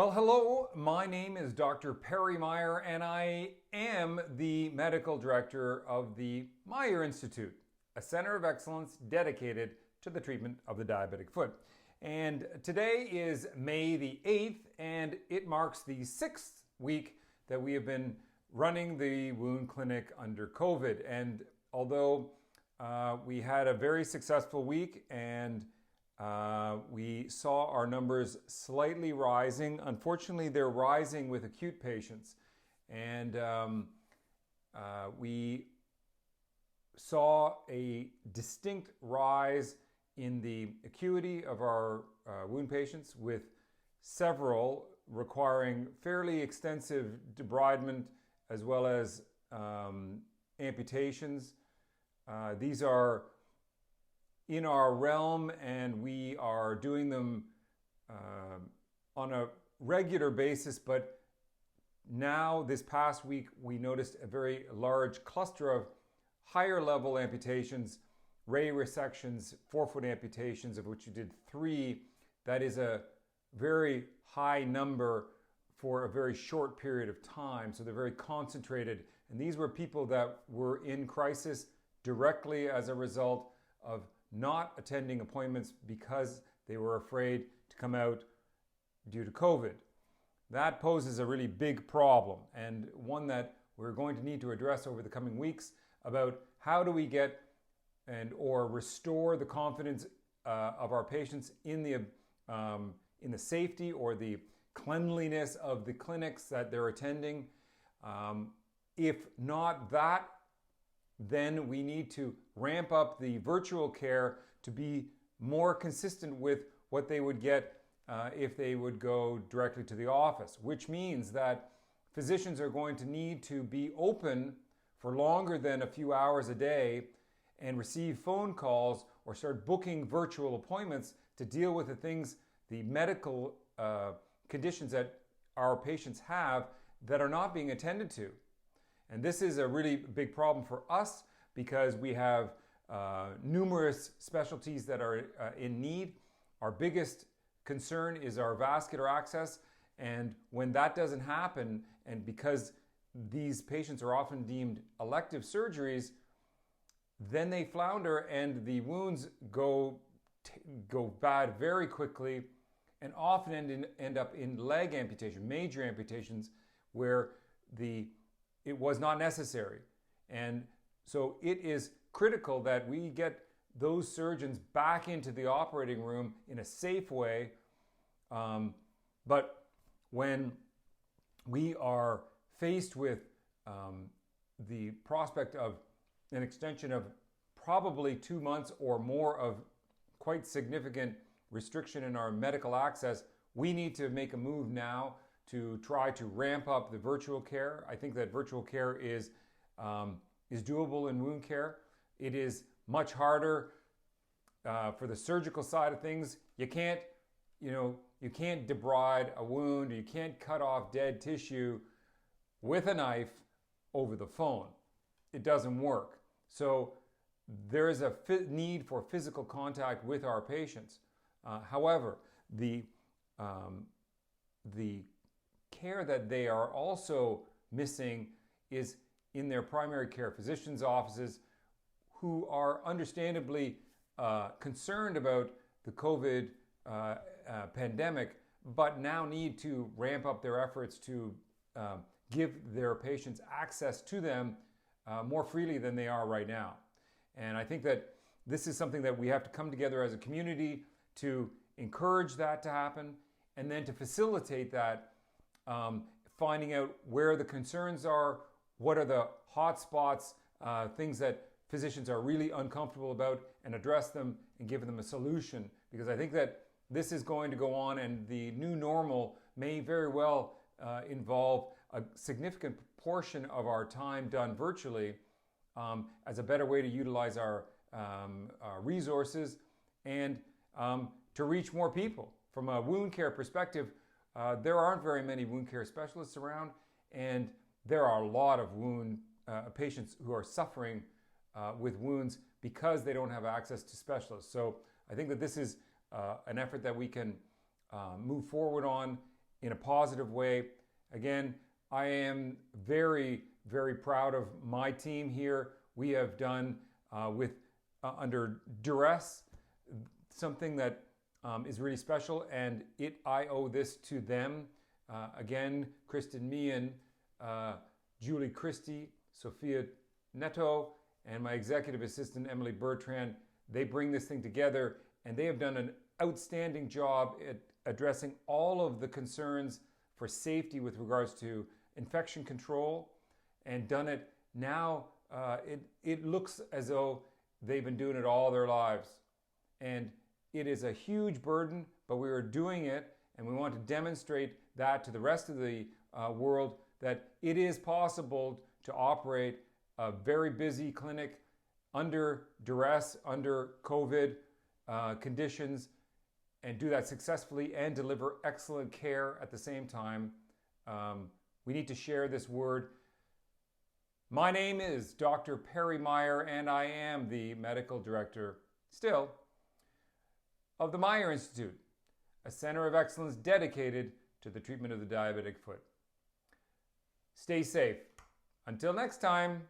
Well, hello, my name is Dr. Perry Meyer, and I am the medical director of the Meyer Institute, a center of excellence dedicated to the treatment of the diabetic foot. And today is May the 8th, and it marks the 6th week that we have been running the wound clinic under COVID. And although we had a very successful week and we saw our numbers slightly rising. Unfortunately, they're rising with acute patients. And we saw a distinct rise in the acuity of our wound patients, with several requiring fairly extensive debridement as well as amputations. These are in our realm, and we are doing them on a regular basis, but now this past week we noticed a very large cluster of higher level amputations, ray resections, forefoot amputations, of which you did 3. That is a very high number for a very short period of time, so they're very concentrated. And these were people that were in crisis directly as a result of not attending appointments because they were afraid to come out due to COVID. That poses a really big problem, and one that we're going to need to address over the coming weeks, about how do we get or restore the confidence of our patients in the safety or the cleanliness of the clinics that they're attending. If not that, then we need to ramp up the virtual care to be more consistent with what they would get if they would go directly to the office, which means that physicians are going to need to be open for longer than a few hours a day and receive phone calls or start booking virtual appointments to deal with the medical conditions that our patients have that are not being attended to. And this is a really big problem for us because we have numerous specialties that are in need. Our biggest concern is our vascular access, and when that doesn't happen, and because these patients are often deemed elective surgeries, then they flounder and the wounds go bad very quickly, and often end up in leg amputation, major amputations, where it was not necessary. And so it is critical that we get those surgeons back into the operating room in a safe way. But when we are faced with the prospect of an extension of probably 2 months or more of quite significant restriction in our medical access, we need to make a move now to try to ramp up the virtual care. I think that virtual care is doable in wound care. It is much harder for the surgical side of things. You can't debride a wound, or you can't cut off dead tissue with a knife over the phone. It doesn't work. So there is a need for physical contact with our patients. However, the care that they are also missing is in their primary care physicians' offices, who are understandably concerned about the COVID pandemic, but now need to ramp up their efforts to give their patients access to them more freely than they are right now. And I think that this is something that we have to come together as a community to encourage that to happen, and then to facilitate that, finding out where the concerns are, what are the hot spots, things that physicians are really uncomfortable about, and address them and give them a solution. Because I think that this is going to go on, and the new normal may very well involve a significant portion of our time done virtually, as a better way to utilize our resources and to reach more people. From a wound care perspective, there aren't very many wound care specialists around, and there are a lot of wound patients who are suffering with wounds because they don't have access to specialists. So I think that this is an effort that we can move forward on in a positive way. Again, I am very, very proud of my team here. We have done under duress something that is really special, and I owe this to them. Again, Kristen Meehan, Julie Christie, Sophia Neto, and my executive assistant, Emily Bertrand, they bring this thing together, and they have done an outstanding job at addressing all of the concerns for safety with regards to infection control, and done it now. It looks as though they've been doing it all their lives. And it is a huge burden, but we are doing it, and we want to demonstrate that to the rest of the world, that it is possible to operate a very busy clinic under duress, under COVID conditions, and do that successfully and deliver excellent care at the same time. We need to share this word. My name is Dr. Perry Meyer, and I am the medical director, still, of the Meyer Institute, a center of excellence dedicated to the treatment of the diabetic foot. Stay safe. Until next time.